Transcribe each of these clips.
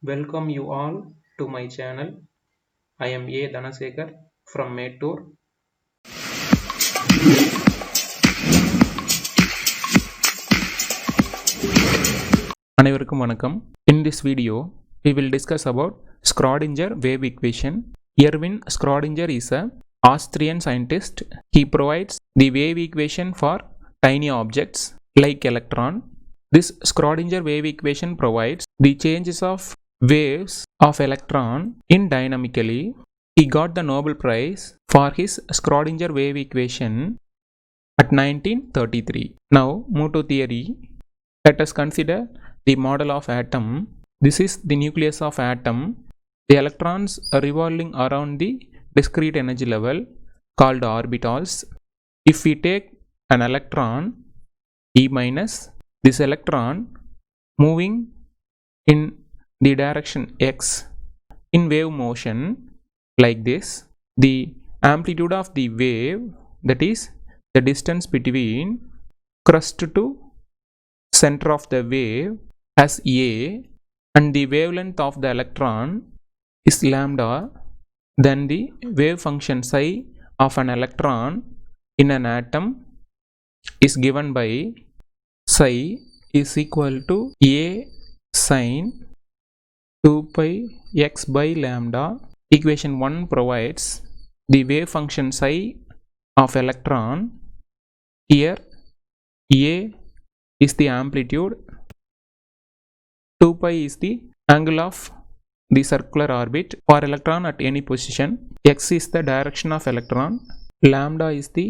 Welcome you all to my channel. I am A. Dhanasekar from Mettur. அனைவருக்கும் வணக்கம். In this video, we will discuss about Schrödinger wave equation. Erwin Schrödinger is a Austrian scientist. He provides the wave equation for tiny objects like electron. This Schrödinger wave equation provides the changes of waves of electron in dynamically. He got the Nobel Prize for his Schrödinger wave equation at 1933. Now move to theory. Let us consider the model of atom. This is the nucleus of atom. The electrons are revolving around the discrete energy level called orbitals. If we take an electron E minus, this electron moving in the direction x in wave motion like this, the amplitude of the wave, that is the distance between crest to center of the wave, as a, and the wavelength of the electron is lambda, then the wave function psi of an electron in an atom is given by psi is equal to a sin 2 pi x by lambda. Equation 1 provides the wave function psi of electron. Here a is the amplitude, 2 pi is the angle of the circular orbit for electron at any position, x is the direction of electron, lambda is the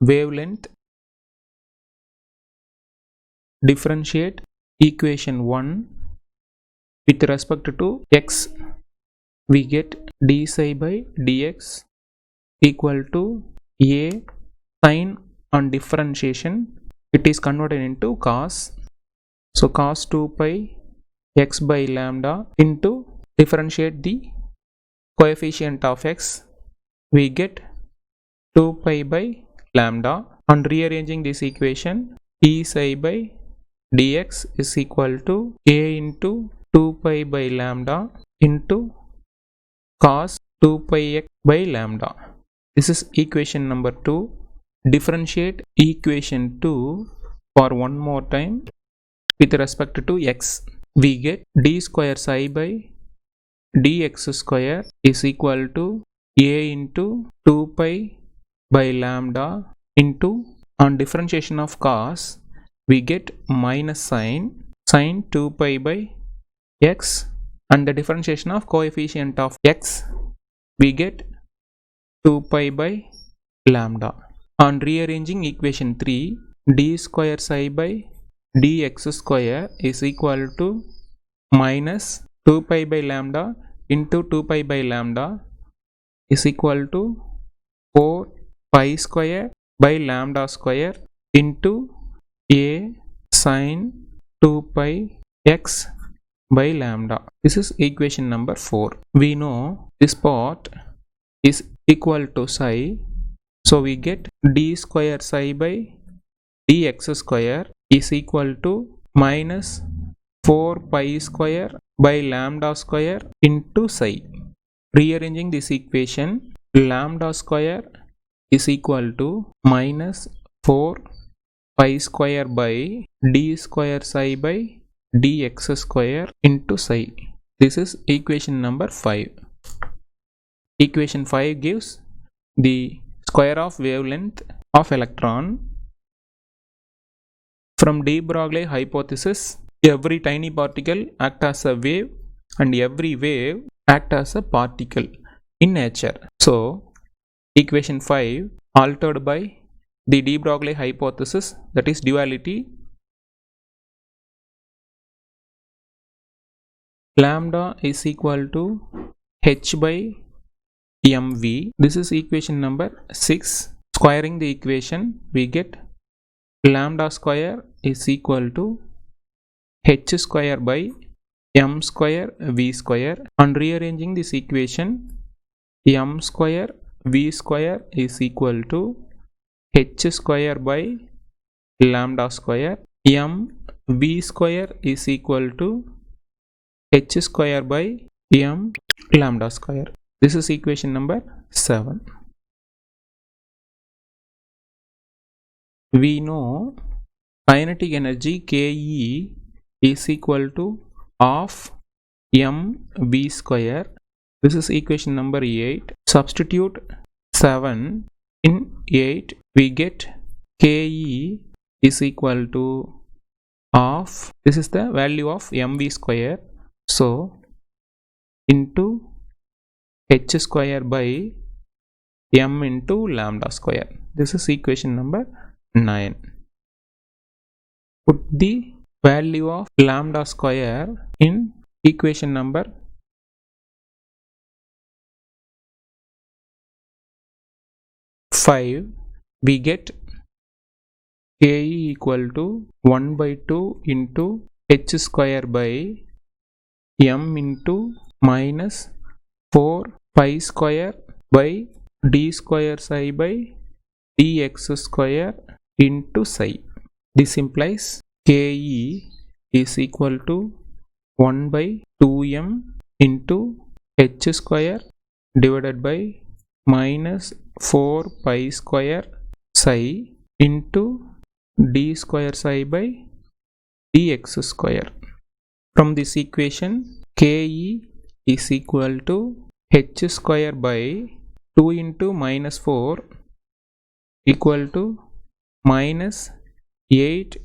wavelength. Differentiate equation 1 with respect to x, we get d psi by dx equal to a sin on differentiation, it is converted into cos. So cos 2 pi x by lambda into differentiate the coefficient of x, we get 2 pi by lambda. On rearranging this equation, d psi by dx is equal to a into 2 pi by lambda into cos 2 pi x by lambda. This is equation number 2. Differentiate equation 2 for one more time with respect to x. We get d square psi by dx square is equal to a into 2 pi by lambda into, on differentiation of cos, we get minus sin 2 pi by x, and the differentiation of coefficient of x, we get 2 pi by lambda. On rearranging equation 3, d square psi by dx square is equal to minus 2 pi by lambda into 2 pi by lambda is equal to 4 pi square by lambda square into a sin 2 pi x by lambda. This is equation number 4. We know this part is equal to psi, so we get d square psi by dx square is equal to minus 4 pi square by lambda square into psi. Rearranging this equation, lambda square is equal to minus 4 pi square by d square psi by dx square into psi. This is equation number 5. Equation 5 gives the square of wavelength of electron. From de Broglie hypothesis, every tiny particle acts as a wave and every wave acts as a particle in nature. So equation 5 altered by the de Broglie hypothesis, that is duality. Lambda is equal to h by mv. This is equation number 6. Squaring the equation, we get lambda square is equal to h square by m square v square. On rearranging this equation, m square v square is equal to h square by lambda square, m v square is equal to h square by m lambda square. This is equation number 7. We know kinetic energy Ke is equal to half mv square. This is equation number 8. Substitute 7 in 8. We get Ke is equal to half. This is the value of mv square. So into h square by m into lambda square. This is equation number 9. Put the value of lambda square in equation number 5. We get Ke equal to 1 by 2 into h square by m into minus 4 pi square by d square psi by dx square into psi. This implies Ke is equal to 1 by 2m into h square divided by minus 4 pi square psi into d square psi by dx square. From this equation, Ke is equal to h square by 2 into minus 4 equal to minus 8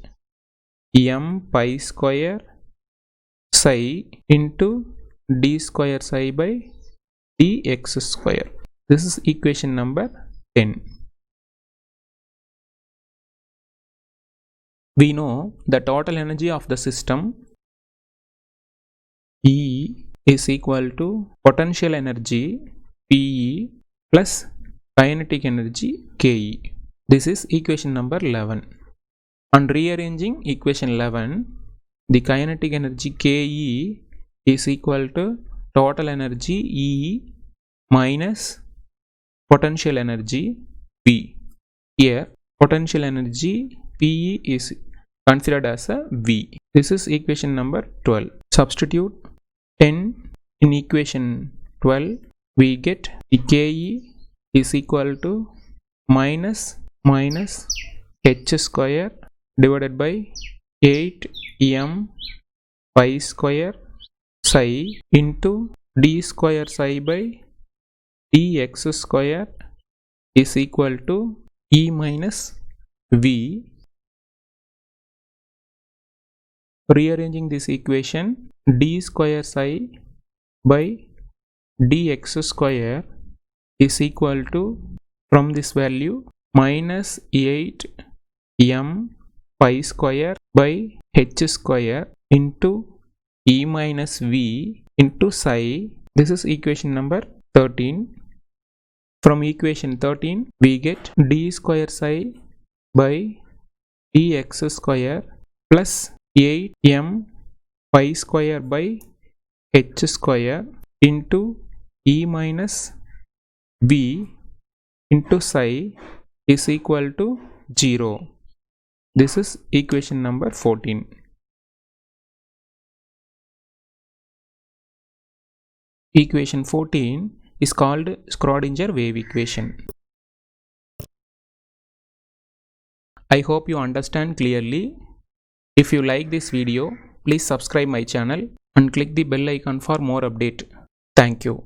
m pi square psi into d square psi by dx square. This is equation number 10. We know the total energy of the system E is equal to potential energy Pe plus kinetic energy Ke. This is equation number 11. On rearranging equation 11, the kinetic energy Ke is equal to total energy E minus potential energy P. Here, potential energy Pe is considered as a V. This is equation number 12. Substitute 10 in equation 12. We get the Ke is equal to minus h square divided by 8m pi square psi into d square psi by dx square is equal to E minus V. Rearranging this equation, d square psi by dx square is equal to, from this value, minus 8m pi square by h square into E minus V into psi. This is equation number 13. From equation 13, we get d square psi by dx square plus 8m pi square by h square into E minus V into psi is equal to 0. This is equation number 14. Equation 14 is called Schrödinger wave equation. I hope you understand clearly. If you like this video, please subscribe my channel and click the bell icon for more update. Thank you.